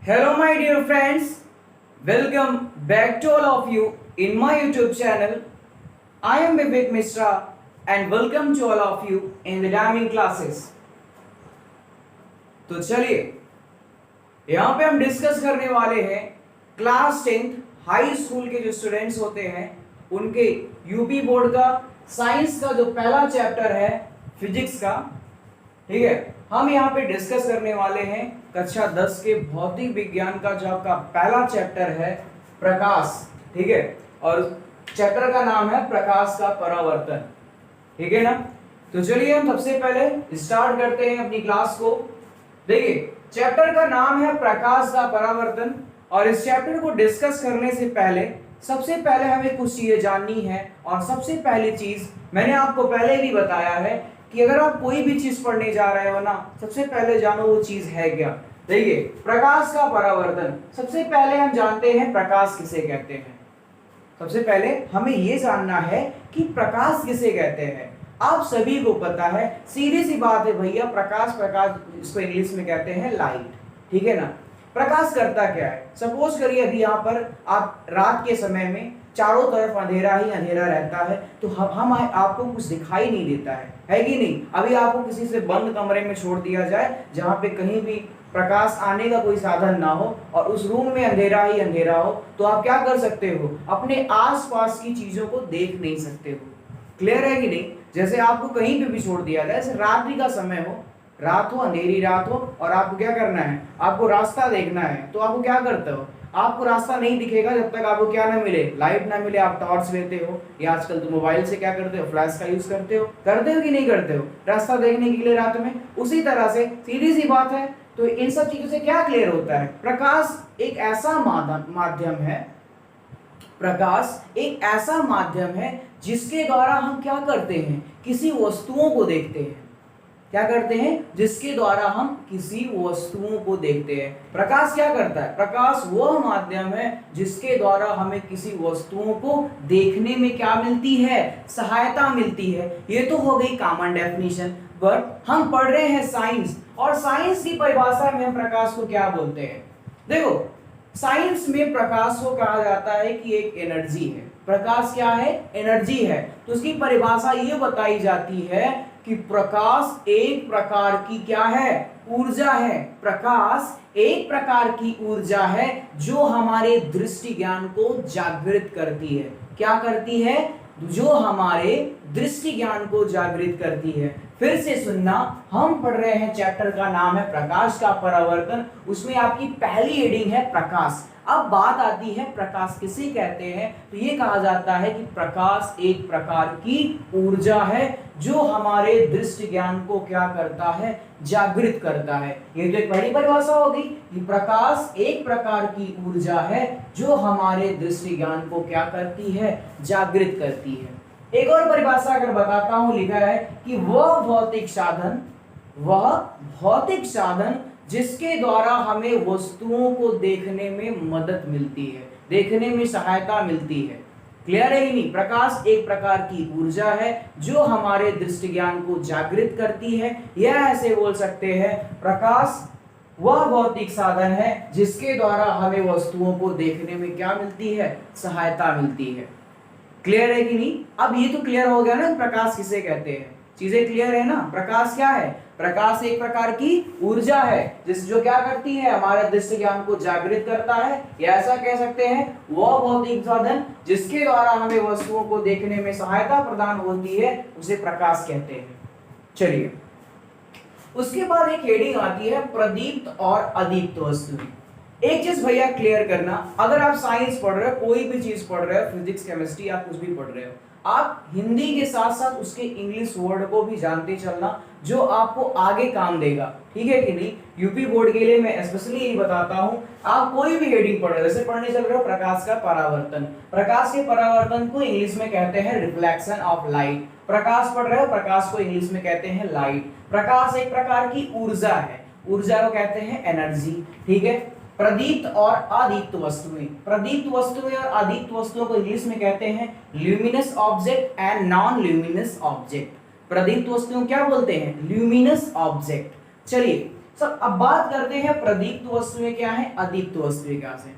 Hello, my dear friends. Welcome back to all of you in my YouTube channel. I am Vivek Mishra and welcome to all of you in the timing classes. तो चलिए यहाँ पे हम discuss करने वाले हैं class 10th high school के जो स्टूडेंट्स होते हैं उनके यूपी बोर्ड का साइंस का जो पहला चैप्टर है फिजिक्स का। ठीक है, हम यहाँ पे डिस्कस करने वाले हैं कक्षा 10 के भौतिक विज्ञान का जो आपका पहला चैप्टर है प्रकाश। ठीक है, और चैप्टर का नाम है प्रकाश का परावर्तन। ठीक है ना, तो चलिए हम सबसे पहले स्टार्ट करते हैं अपनी क्लास को। देखिए, चैप्टर का नाम है प्रकाश का परावर्तन और इस चैप्टर को डिस्कस करने से पहले सबसे पहले हमें कुछ चीजें जाननी है। और सबसे पहली चीज मैंने आपको पहले भी बताया है कि अगर आप कोई भी चीज पढ़ने जा रहे हो ना, सबसे पहले जानो वो चीज है क्या। देखिए, प्रकाश का परावर्तन, सबसे पहले हम जानते हैं प्रकाश किसे कहते हैं। सबसे पहले हमें यह जानना है कि प्रकाश किसे कहते हैं। आप सभी को पता है, सीधी सी बात है भैया, प्रकाश इसको इंग्लिश में कहते हैं लाइट। ठीक है ना, प्रकाश करता क्या है। सपोज करिए अभी यहाँ पर आप रात के समय में चारों तरफ अंधेरा ही अंधेरा रहता है तो हम आपको कुछ दिखाई नहीं देता है कि नहीं। अभी आपको किसी से बंद कमरे में छोड़ दिया जाए जहाँ पे कहीं भी प्रकाश आने का कोई साधन ना हो और उस रूम में अंधेरा ही अंधेरा हो, तो आप क्या कर सकते हो, अपने आसपास की चीजों को देख नहीं सकते हो। क्लियर है कि नहीं। जैसे आपको कहीं पे भी छोड़ दिया जाए, जैसे रात्रि का समय हो, रात हो, अंधेरी रात हो और आपको क्या करना है, आपको रास्ता देखना है, तो आपको क्या करते हो, आपको रास्ता नहीं दिखेगा जब तक आपको क्या ना मिले, लाइट ना मिले। आप टॉर्च लेते हो या आजकल तो मोबाइल से क्या करते हो, फ्लैश का यूज करते हो कि नहीं करते हो, रास्ता देखने के लिए रात में। उसी तरह से सीधी सी बात है। तो इन सब चीजों से क्या क्लियर होता है, प्रकाश एक ऐसा माध्यम है, प्रकाश एक ऐसा माध्यम है जिसके द्वारा हम क्या करते हैं, किसी वस्तुओं को देखते हैं। क्या करते हैं, जिसके द्वारा हम किसी वस्तुओं को देखते हैं। प्रकाश क्या करता है, प्रकाश वह माध्यम है जिसके द्वारा हमें किसी वस्तुओं को देखने में क्या मिलती है, सहायता मिलती है। ये तो हो गई कॉमन डेफिनेशन, बट हम पढ़ रहे हैं साइंस और साइंस की परिभाषा में हम प्रकाश को क्या बोलते हैं। देखो, साइंस में प्रकाश को कहा जाता है कि एक एनर्जी है। प्रकाश क्या है, एनर्जी है। तो उसकी परिभाषा ये बताई जाती है कि प्रकाश एक प्रकार की क्या है, ऊर्जा है। प्रकाश एक प्रकार की ऊर्जा है जो हमारे दृष्टि ज्ञान को जागृत करती है। क्या करती है, जो हमारे दृष्टि ज्ञान को जागृत करती है। फिर से सुनना, हम पढ़ रहे हैं चैप्टर का नाम है प्रकाश का परावर्तन, उसमें आपकी पहली हेडिंग है प्रकाश। अब बात आती है प्रकाश किसे कहते हैं, तो ये कहा जाता है कि प्रकाश एक प्रकार की ऊर्जा है जो हमारे दृष्टि ज्ञान को क्या करता है, जागृत करता है। ये तो एक बड़ी परिभाषा होगी कि प्रकाश एक प्रकार की ऊर्जा है जो हमारे दृष्टि ज्ञान को क्या करती है, जागृत करती है। एक और परिभाषा अगर बताता हूं, लिखा है कि वह भौतिक साधन जिसके द्वारा हमें वस्तुओं को देखने में मदद मिलती है, देखने में सहायता मिलती है। क्लियर है कि नहीं। प्रकाश एक प्रकार की ऊर्जा है जो हमारे दृष्टि ज्ञान को जागृत करती है, या ऐसे बोल सकते हैं प्रकाश वह भौतिक साधन है जिसके द्वारा हमें वस्तुओं को देखने में क्या मिलती है, सहायता मिलती है। क्लियर है कि नहीं। अब ये तो क्लियर हो गया ना प्रकाश किसे कहते हैं, चीजें क्लियर है ना। प्रकाश क्या है, प्रकाश एक प्रकार की ऊर्जा है जो क्या करती है, हमारे दृष्टि ज्ञान को जागृत करता है, या ऐसा कह सकते हैं वह भौतिक साधन जिसके द्वारा हमें वस्तुओं को देखने में सहायता प्रदान होती है, उसे प्रकाश कहते हैं। चलिए, उसके बाद एक हेडिंग आती है प्रदीप्त और अदीप्त वस्तुएं। एक चीज भैया क्लियर करना, अगर आप साइंस पढ़ रहे हो, कोई भी चीज पढ़ रहे हो, फिजिक्स केमिस्ट्री आप कुछ भी पढ़ रहे हो, आप हिंदी के साथ साथ उसके इंग्लिश वर्ड को भी जानते चलना जो आपको आगे काम देगा। ठीक है कि नहीं। यूपी बोर्ड के लिए मैं स्पेशली यही बताता हूं, आप कोई भी हेडिंग पढ़ रहे हो, जैसे पढ़ने चल रहे हो प्रकाश का परावर्तन, प्रकाश के परावर्तन को इंग्लिश में कहते हैं रिफ्लेक्शन ऑफ लाइट। प्रकाश पढ़ रहे हो, प्रकाश को इंग्लिश में कहते हैं लाइट। प्रकाश एक प्रकार की ऊर्जा है, ऊर्जा को कहते हैं एनर्जी। ठीक है। प्रदीप्त और अदीप्त वस्तुएं, प्रदीप्त वस्तुएं और अदीप्त वस्तुओं को इंग्लिश में कहते हैं luminous object and non luminous object. प्रदीप्त वस्तुओं क्या बोलते हैं, ल्यूमिनस ऑब्जेक्ट। चलिए, सब अब बात करते हैं प्रदीप्त वस्तुएं क्या है, अदीप्त वस्तुएं क्या है।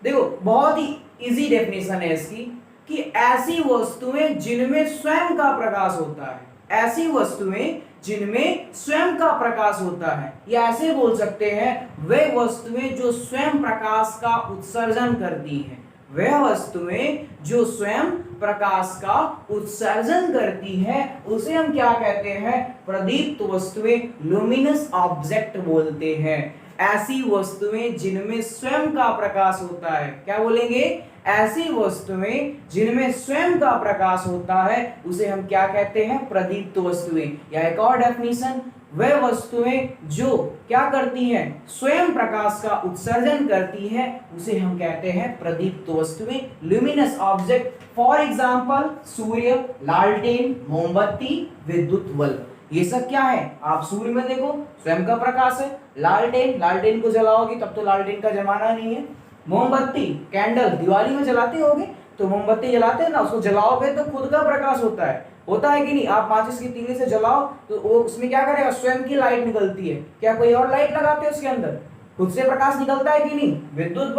देखो बहुत ही इजी डेफिनेशन है इसकी कि ऐसी वस्तुएं जिनमें स्वयं का प्रकाश होता है, ऐसी वस्तुएं जिनमें स्वयं का प्रकाश होता है, या ऐसे बोल सकते हैं वे वस्तुएं जो स्वयं प्रकाश का उत्सर्जन करती हैं, वह वस्तुएं जो स्वयं प्रकाश का उत्सर्जन करती है उसे हम क्या कहते हैं, प्रदीप्त वस्तुएं, लुमिनस ऑब्जेक्ट बोलते हैं। ऐसी वस्तुएं जिनमें स्वयं का प्रकाश होता है, क्या बोलेंगे, ऐसी वस्तुएं जिनमें स्वयं का प्रकाश होता है उसे हम क्या कहते हैं, प्रदीप्त वस्तुएं। या एक और डेफिनेशन, वह वस्तुएं जो क्या करती हैं, स्वयं प्रकाश का उत्सर्जन करती हैं उसे हम कहते हैं प्रदीप्त वस्तुएं, ल्यूमिनस ऑब्जेक्ट। फॉर एग्जांपल सूर्य, लालटेन, मोमबत्ती, विद्युत बल्ब, ये सब क्या है, आप सूर्य में देखो स्वयं का प्रकाश है, लालटेन को जलाओगे तब तो लालटेन का जमाना नहीं है, मोमबत्ती कैंडल दिवाली में जलाते होगे तो मोमबत्ती जलाते हैं ना, उसको जलाओगे तो खुद का प्रकाश होता है कि नहीं। आप माचिस की तीली से जलाओ तो वो उसमें क्या करेगा, स्वयं की लाइट निकलती है, क्या कोई और लाइट लगाते हैं उसके अंदर, खुद से प्रकाश निकलता है कि नहीं। विद्युत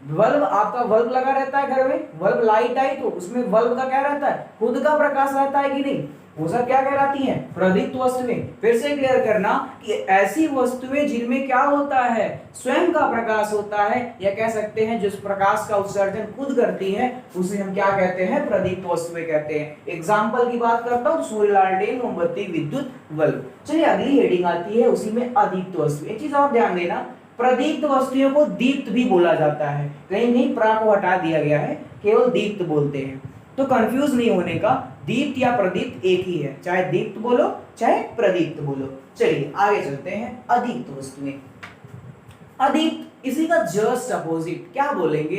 बल्ब आपका बल्ब लगा रहता है घर में, बल्ब लाइट आई तो उसमें बल्ब का क्या रहता है, खुद का प्रकाश रहता है कि नहीं, वो सब क्या कहलाती हैं, प्रदीप्त वस्तुएं। फिर से क्लियर करना कि ऐसी वस्तुएं जिनमें क्या होता है, स्वयं का प्रकाश होता है, या कह सकते हैं जिस प्रकाश का उत्सर्जन खुद करती हैं उसे हम क्या कहते हैं, प्रदीप्त वस्तुएं कहते हैं। एग्जाम्पल की बात करता हूं, सूर्य, लालटेन, मोमबत्ती, विद्युत बल्ब। चलिए अगली हेडिंग आती है उसी में अदीप्त वस्तु। एक चीज और ध्यान देना, प्रदीप्त वस्तुओं को दीप्त भी बोला जाता है, कहीं नहीं प्रा को हटा दिया गया है, केवल दीप्त बोलते हैं। तो कंफ्यूज नहीं होने का, दीप्त या प्रदीप्त एक ही है, चाहे दीप्त बोलो चाहे प्रदीप्त बोलो। चलिए आगे चलते हैं, अदीप्त वस्तुएं। अदीप्त इसी का जस्ट अपोजिट, क्या बोलेंगे,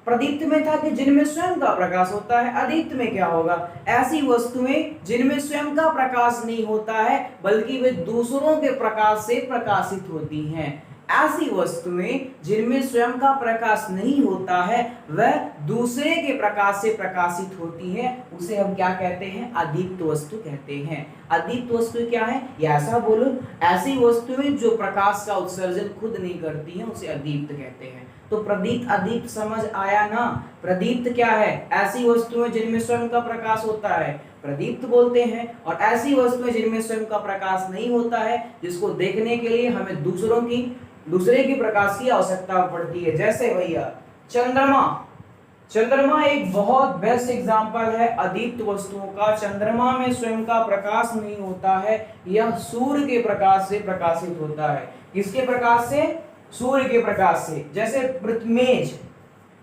प्रदीप्त में था कि जिनमें स्वयं का प्रकाश होता है, अदीप्त में क्या होगा, ऐसी वस्तुएं जिनमें स्वयं का प्रकाश नहीं होता है बल्कि वे दूसरों के प्रकाश से प्रकाशित होती हैं। ऐसी वस्तुएं जिनमें स्वयं का प्रकाश नहीं होता है वह दूसरे के प्रकाश से प्रकाशित होती है, उसे हम क्या कहते हैं, अदीप्त वस्तु कहते हैं। अदीप्त वस्तु क्या है, या ऐसा बोलो, ऐसी वस्तुएं जो प्रकाश का उत्सर्जन खुद नहीं करती हैं उसे अदीप्त कहते हैं। तो प्रदीप्त अदीप्त समझ आया ना। प्रदीप्त क्या है, ऐसी वस्तुएं जिनमें स्वयं का प्रकाश होता है प्रदीप्त बोलते हैं, और ऐसी वस्तुएं जिनमें स्वयं का प्रकाश नहीं होता है जिसको देखने के लिए हमें दूसरे की प्रकाश की आवश्यकता पड़ती है। जैसे भैया चंद्रमा एक बहुत बेस्ट एग्जांपल है अदीप्त वस्तुओं का। चंद्रमा में स्वयं का प्रकाश नहीं होता है, यह सूर्य के प्रकाश से प्रकाशित होता है। किसके प्रकाश से, सूर्य के प्रकाश से। जैसे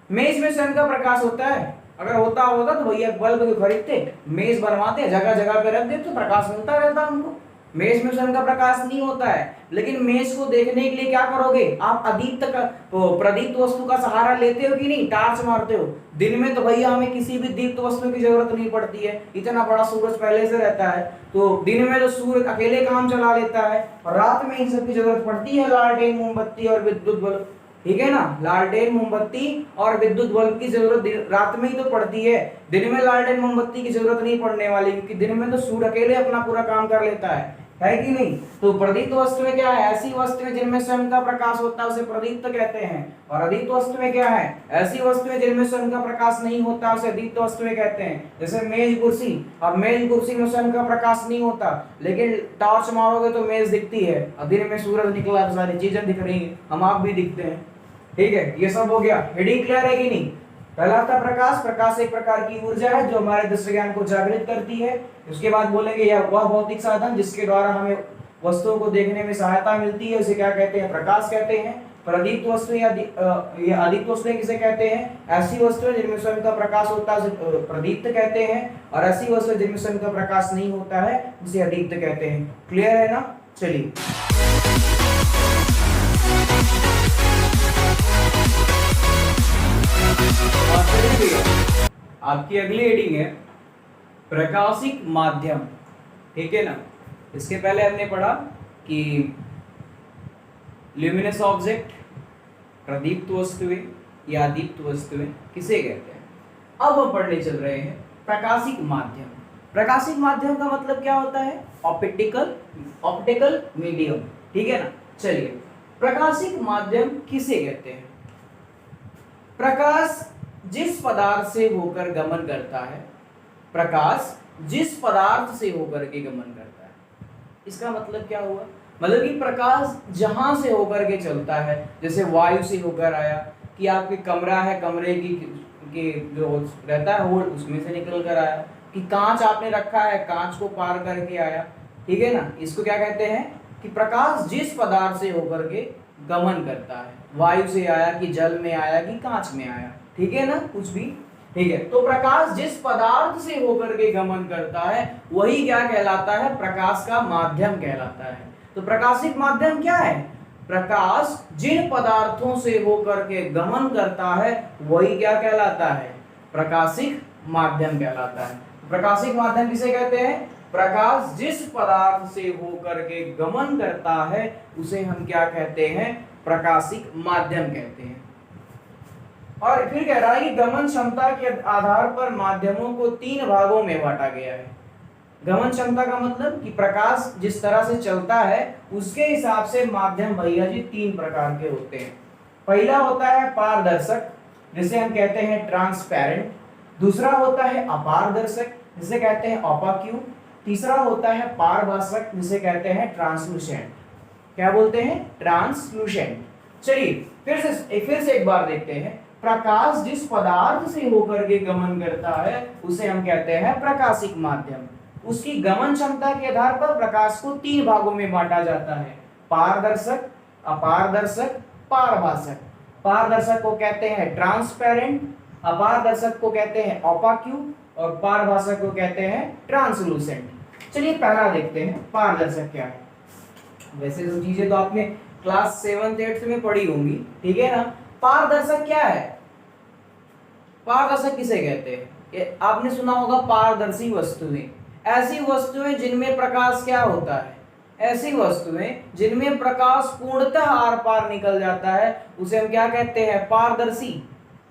मेज में स्वयं का प्रकाश होता है, अगर होता तो भैया बल्ब खरीदते, मेज बनवाते, जगह जगह पे रख देते तो प्रकाश मिलता रहता उनको। मेज में स्वयं का प्रकाश नहीं होता है, लेकिन मेज को देखने के लिए क्या करोगे आप, प्रदीप्त वस्तु का सहारा लेते हो कि नहीं, टार्च मारते हो। दिन में तो भैया हमें किसी भी दीप्त वस्तु की जरूरत नहीं पड़ती है, इतना बड़ा सूरज पहले से रहता है, तो दिन में तो सूर्य अकेले काम चला लेता है, और रात में इन सब की जरूरत पड़ती है, लालटेन, मोमबत्ती और विद्युत बल्ब, ठीक है ना। लालटेन, मोमबत्ती और विद्युत बल्ब की जरूरत रात में ही तो पड़ती है, दिन में लालटेन मोमबत्ती की जरूरत नहीं पड़ने वाली, क्योंकि दिन में तो सूर्य अकेले अपना पूरा काम कर लेता है कि नहीं। तो प्रदीप्त वस्तुएं क्या है, ऐसी वस्तुएं जिनमें स्वयं का प्रकाश होता है उसे प्रदीप्त कहते हैं। और अदीप्त वस्तुएं क्या है, ऐसी वस्तुएं जिनमें स्वयं का प्रकाश नहीं होता उसे अदीप्त वस्तुएं कहते हैं। जैसे मेज कुर्सी, अब मेज कुर्सी में स्वयं का प्रकाश नहीं होता, लेकिन टॉर्च मारोगे तो मेज दिखती है, और दिन में सूरज निकला तो सारी चीजें दिख रही है, हम आप भी दिखते हैं, ठीक है। ये सब हो गया, हेडिंग क्लियर है कि नहीं। पहला था प्रकाश एक प्रकार की ऊर्जा है जो हमारे दृश्य ज्ञान को जागृत करती है। उसके बाद बोलेंगे यह वह भौतिक साधन जिसके द्वारा हमें वस्तुओं को देखने में सहायता मिलती है, उसे क्या कहते हैं, प्रकाश कहते हैं। प्रदीप्त वस्तुएं या अदीप्त वस्तुएं किसे कहते हैं, ऐसी वस्तुएं जिनमें स्वयं का प्रकाश होता है उसे प्रदीप्त कहते हैं, और ऐसी वस्तुएं जिनमें स्वयं का प्रकाश नहीं होता है उसे अदीप्त कहते हैं। क्लियर है ना। चलिए आपकी अगली हेडिंग है प्रकाशिक माध्यम, ठीक है ना। इसके पहले हमने पढ़ा कि ल्यूमिनस ऑब्जेक्ट, प्रदीप्त वस्तुएं या अदीप्त वस्तुएं किसे कहते हैं। अब हम पढ़ने चल रहे हैं प्रकाशिक माध्यम। प्रकाशिक माध्यम का मतलब क्या होता है, ऑप्टिकल मीडियम, ठीक है ना। चलिए, प्रकाशिक माध्यम किसे कहते हैं? प्रकाश जिस पदार्थ से होकर गमन करता है, प्रकाश जिस पदार्थ से होकर के गमन करता है, इसका मतलब क्या हुआ? मतलब कि प्रकाश जहां से होकर के चलता है, जैसे वायु से होकर आया कि आपके कमरा है, कमरे की जो रहता है वो उसमें से निकल कर आया, कि कांच आपने रखा है, कांच को पार करके आया, ठीक है ना। इसको क्या कहते हैं कि प्रकाश जिस पदार्थ से होकर के गमन करता है, वायु से आया कि जल में आया कि कांच में आया, ठीक है ना, कुछ भी, ठीक है। तो प्रकाश जिस पदार्थ से होकर के गमन करता है वही क्या कहलाता है? प्रकाश का माध्यम कहलाता है। तो प्रकाशिक माध्यम क्या है? प्रकाश जिन पदार्थों से होकर के गमन करता है वही क्या कहलाता है? प्रकाशिक माध्यम कहलाता है। प्रकाशिक माध्यम किसे कहते हैं? प्रकाश जिस पदार्थ से होकर के गमन करता है उसे हम क्या कहते हैं? प्रकाशिक माध्यम कहते हैं। और फिर कह रहा है कि गमन क्षमता के आधार पर माध्यमों को 3 भागों में बांटा गया है। गमन क्षमता का मतलब कि प्रकाश जिस तरह से चलता है उसके हिसाब से माध्यम भैया जी 3 प्रकार के होते हैं। पहला होता है पारदर्शक, जिसे हम कहते हैं ट्रांसपेरेंट। दूसरा होता है अपारदर्शक, जिसे कहते हैं ओपाक्यू। तीसरा होता है पारभासक, जिसे कहते हैं ट्रांसलूसेंट। क्या बोलते हैं? ट्रांसलूसेंट। चलिए फिर से एक बार देखते हैं। प्रकाश जिस पदार्थ से होकर के गमन करता है उसे हम कहते हैं प्रकाशिक माध्यम। उसकी गमन क्षमता के आधार पर प्रकाश को 3 भागों में बांटा जाता है: पारदर्शक, अपारदर्शक, पारभासक। पारदर्शक को कहते हैं ट्रांसपेरेंट, अपारदर्शक को कहते हैं ओपाक्यू और पारभासक को कहते हैं ट्रांसलूसेंट। चलिए पहला देखते हैं पारदर्शक क्या है। वैसे तो चीजें तो आपने क्लास 7th 8th में पढ़ी होंगी, ठीक है ना। पारदर्शक क्या है? पारदर्शक किसे कहते हैं? आपने सुना होगा पारदर्शी वस्तुएं, ऐसी वस्तुएं जिनमें प्रकाश क्या होता है? ऐसी वस्तुएं जिनमें प्रकाश पूर्णतः आर पार निकल जाता है उसे हम क्या कहते हैं? पारदर्शी।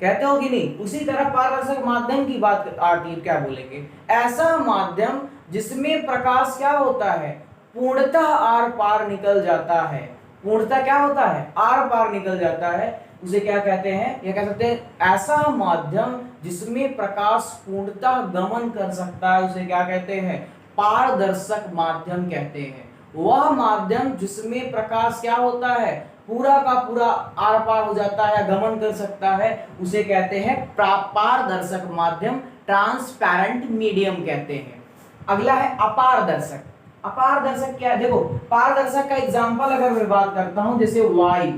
कहते हो कि नहीं? उसी तरह पारदर्शक माध्यम की बात आती है, क्या बोलेंगे? ऐसा माध्यम जिसमें प्रकाश क्या होता है? पूर्णतः आर पार निकल जाता है। पूर्णतः क्या होता है? आर पार निकल जाता है, उसे क्या कहते हैं? ये कह सकते हैं ऐसा माध्यम जिसमें प्रकाश पूर्णतः गमन कर सकता है उसे क्या कहते हैं? पारदर्शक माध्यम कहते हैं। वह माध्यम जिसमें प्रकाश क्या होता है? पूरा का पूरा आर पार हो जाता है, गमन कर सकता है, उसे कहते हैं पारदर्शक माध्यम, ट्रांसपेरेंट मीडियम कहते हैं। अगला है अपारदर्शक। अपारदर्शक क्या है? देखो, पारदर्शक का एग्जांपल अगर मैं बात करता हूं, जैसे वायु,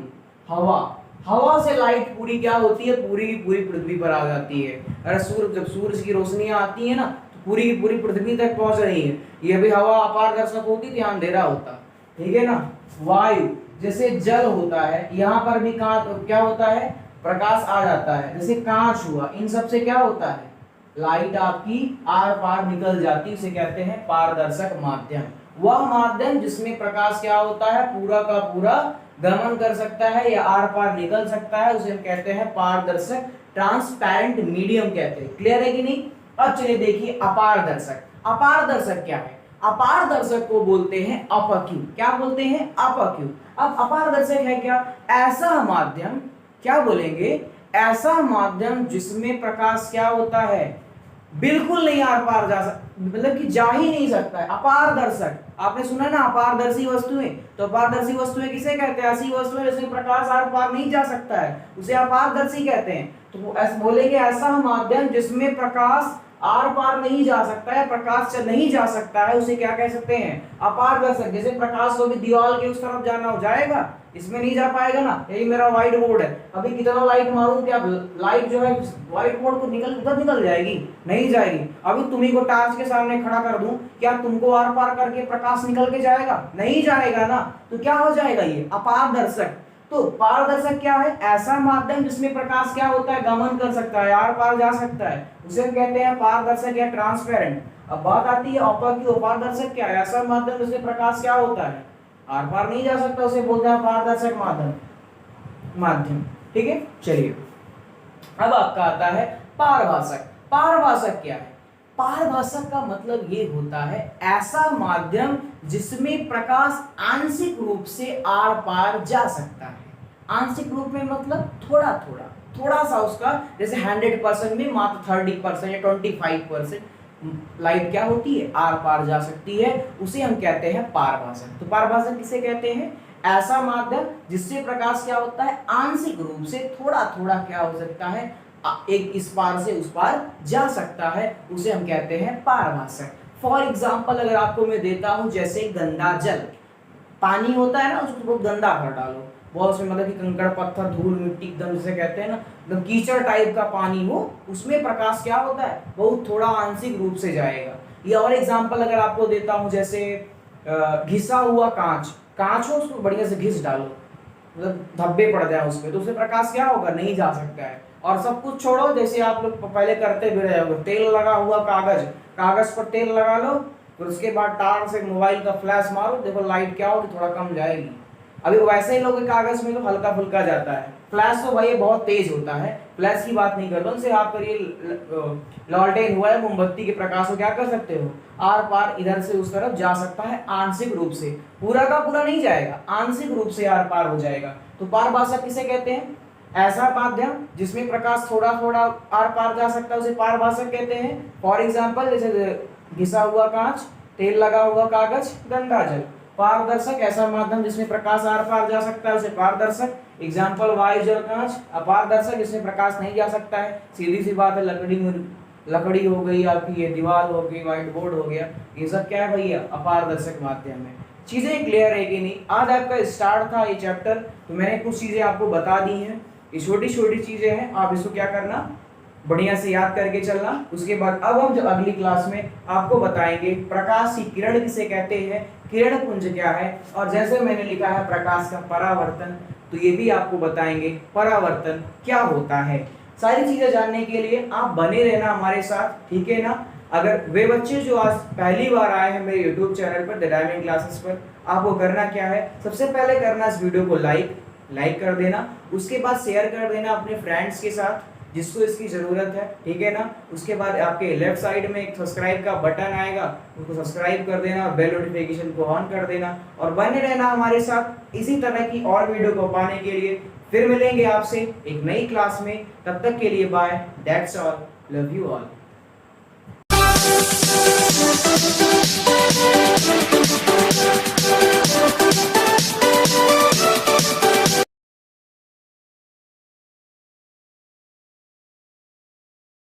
हवा से लाइट पूरी क्या होती है? पूरी की पूरी पृथ्वी पर आ जाती है। अरे जब सूरज की रोशनियां आती है ना तो पूरी की पूरी पृथ्वी तक पहुंच रही है। ये भी हवा अपारदर्शक होती तो अंधेरा होता, ठीक है ना। वायु, जैसे जल होता है, यहाँ पर भी क्या होता है? प्रकाश आ जाता है। जैसे कांच हुआ, इन सब से क्या होता है? लाइट आपकी आर पार निकल जाती, उसे कहते हैं पारदर्शक माध्यम। वह माध्यम जिसमें प्रकाश क्या होता है? पूरा का पूरा गमन कर सकता है या आर पार निकल सकता है, उसे हम कहते हैं पारदर्शक, ट्रांसपेरेंट मीडियम कहते हैं। क्लियर है कि नहीं? अब चलिए देखिए अपारदर्शक। अपारदर्शक क्या है? अपारदर्शक को बोलते हैं अपक्यू। क्या बोलते हैं? अपक्यू। अब अपारदर्शक है क्या? ऐसा माध्यम, क्या बोलेंगे? ऐसा माध्यम जिसमें प्रकाश क्या होता है? बिल्कुल नहीं आर पार जा सकता, मतलब कि जा ही नहीं सकता है। अपारदर्शक, आपने सुना ना अपारदर्शी वस्तुएं, तो अपारदर्शी वस्तुएं किसे कहते हैं? ऐसी वस्तुएं जिसमें प्रकाश आर पार नहीं जा सकता है, उसे अपारदर्शी कहते हैं। तो ऐसे बोलेंगे ऐसा माध्यम जिसमें प्रकाश आर पार नहीं जा सकता है, प्रकाश नहीं जा सकता है, उसे क्या कह सकते हैं? अपारदर्शक। जैसे प्रकाश को भी दीवार के उस तरफ जाना हो, जाएगा? इसमें नहीं जा पाएगा ना। यही मेरा व्हाइट बोर्ड है, अभी कितना लाइट मारूं क्या लाइट जो है व्हाइट बोर्ड को निकल जाएगी? नहीं जाएगी। अभी तुम्ही को टार्च के सामने खड़ा कर दूं, क्या तुमको आर पार करके प्रकाश निकल के जाएगा? नहीं जाएगा ना। तो क्या हो जाएगा? ये अपारदर्शक। तो पारदर्शक क्या है? ऐसा माध्यम जिसमें प्रकाश क्या होता है? गमन कर सकता है, आर पार जा सकता है, उसे हम कहते हैं पारदर्शक या ट्रांसपेरेंट। अब बात आती है अपक्यू। अपारदर्शक क्या है? ऐसा माध्यम जिसमें प्रकाश क्या होता है? आर पार नहीं जा सकता, उसे बोलते हैं पारदर्शक माध्यम। ठीक है, चलिए अब आपका आता है पारभासक। पारभासक क्या है? पारभाषक का मतलब ये होता है ऐसा माध्यम जिसमें प्रकाश आंशिक रूप से आर पार जा सकता है। आंशिक रूप में मतलब थोड़ा थोड़ा थोड़ा सा उसका, जैसे 100% में मात्र 30% या 25% लाइट क्या होती है, आर पार जा सकती है, उसे हम कहते हैं पारभाषक। तो पारभाषक किसे कहते हैं, ऐसा माध्यम जिससे प्रकाश क्या होता है, आंशिक रूप से थोड़ा थोड़ा क्या हो सकता है, एक इस पार से उस पार जा सकता है, उसे हम कहते हैं पारभाषक। फॉर एग्जाम्पल अगर आपको मैं देता हूं, जैसे गंदा जल, पानी होता है ना, उसको बहुत गंदा कर डालो, बहुत उसमें मतलब कि कंकड़ पत्थर धूल मिट्टी एकदम जिसे कहते हैं ना, मतलब कीचड़ टाइप का पानी हो, उसमें प्रकाश क्या होता है, बहुत थोड़ा आंशिक रूप से जाएगा। या और एग्जाम्पल अगर आपको देता हूं, जैसे घिसा हुआ कांच, कांच हो उसको बढ़िया से घिस डालो, मतलब धब्बे पड़ जाए उसमें, तो उससे प्रकाश क्या होगा, नहीं जा सकता है। और सब कुछ छोड़ो, जैसे आप लोग पहले करते भी रहे हो, तेल लगा हुआ कागज, कागज पर तेल लगा लो, फिर उसके बाद तार से मोबाइल का फ्लैश मारो, देखो लाइट क्या होगी, थोड़ा कम जाएगी। अभी वैसे ही लोग कागज में तो हल्का फुल्का जाता है, फ्लैश तो भाई बहुत तेज होता है, फ्लैश की बात नहीं करता, उनसे आप करिए लॉलटेन हुआ है, मोमबत्ती के प्रकाश को क्या कर सकते हो, आर पार इधर से उस तरफ जा सकता है, आंशिक रूप से, पूरा का पूरा नहीं जाएगा, आंशिक रूप से आर पार हो जाएगा। तो पारभाषक किसे कहते हैं, ऐसा माध्यम जिसमें प्रकाश थोड़ा थोड़ा आर पार जा सकता है, उसे पारभाषक कहते हैं। फॉर एग्जाम्पल जैसे घिसा हुआ कांच, तेल लगा हुआ कागज, गंदा जल। पारदर्शक ऐसा माध्यम जिसमें प्रकाश आर पार जा सकता है, उसे पारदर्शक। एग्जाम्पल वायु जल कांच। अपारदर्शक जिसमें प्रकाश नहीं जा सकता है, सीधी सी बात है, लकड़ी हो गई आपकी, ये दीवार हो गई, व्हाइट बोर्ड हो गया, ये सब क्या है भैया, अपारदर्शक माध्यम है। चीजें क्लियर है कि नहीं। आज आपका स्टार्ट था ये चैप्टर, तो मैंने कुछ चीजें आपको बता दी हैं, ये छोटी छोटी चीजें हैं, आप इसको क्या करना, बढ़िया से याद करके चलना। उसके बाद अब हम जब अगली क्लास में आपको बताएंगे प्रकाश की किरण किसे कहते हैं, किरण पुंज क्या है, और जैसे मैंने लिखा है प्रकाश का परावर्तन, तो ये भी आपको बताएंगे परावर्तन क्या होता है। सारी चीजें जानने के लिए आप बने रहना हमारे साथ, ठीक है ना। अगर वे बच्चे जो आज पहली बार आए हैं मेरे YouTube चैनल पर द डायमंड क्लासेस पर, आपको करना क्या है, सबसे पहले करना इस वीडियो को लाइक कर देना, उसके बाद शेयर कर देना अपने फ्रेंड्स के साथ जिसको इसकी ज़रूरत है, ठीक है ना। उसके बाद आपके लेफ्ट साइड में एक सब्सक्राइब का बटन आएगा, उसको सब्सक्राइब कर देना और बेल नोटिफिकेशन को ऑन कर देना, और बने रहना हमारे साथ इसी तरह की और वीडियो को पाने के लिए। फिर मिलेंगे आपसे एक नई क्लास में, तब तक के लिए bye, that's all, love you all.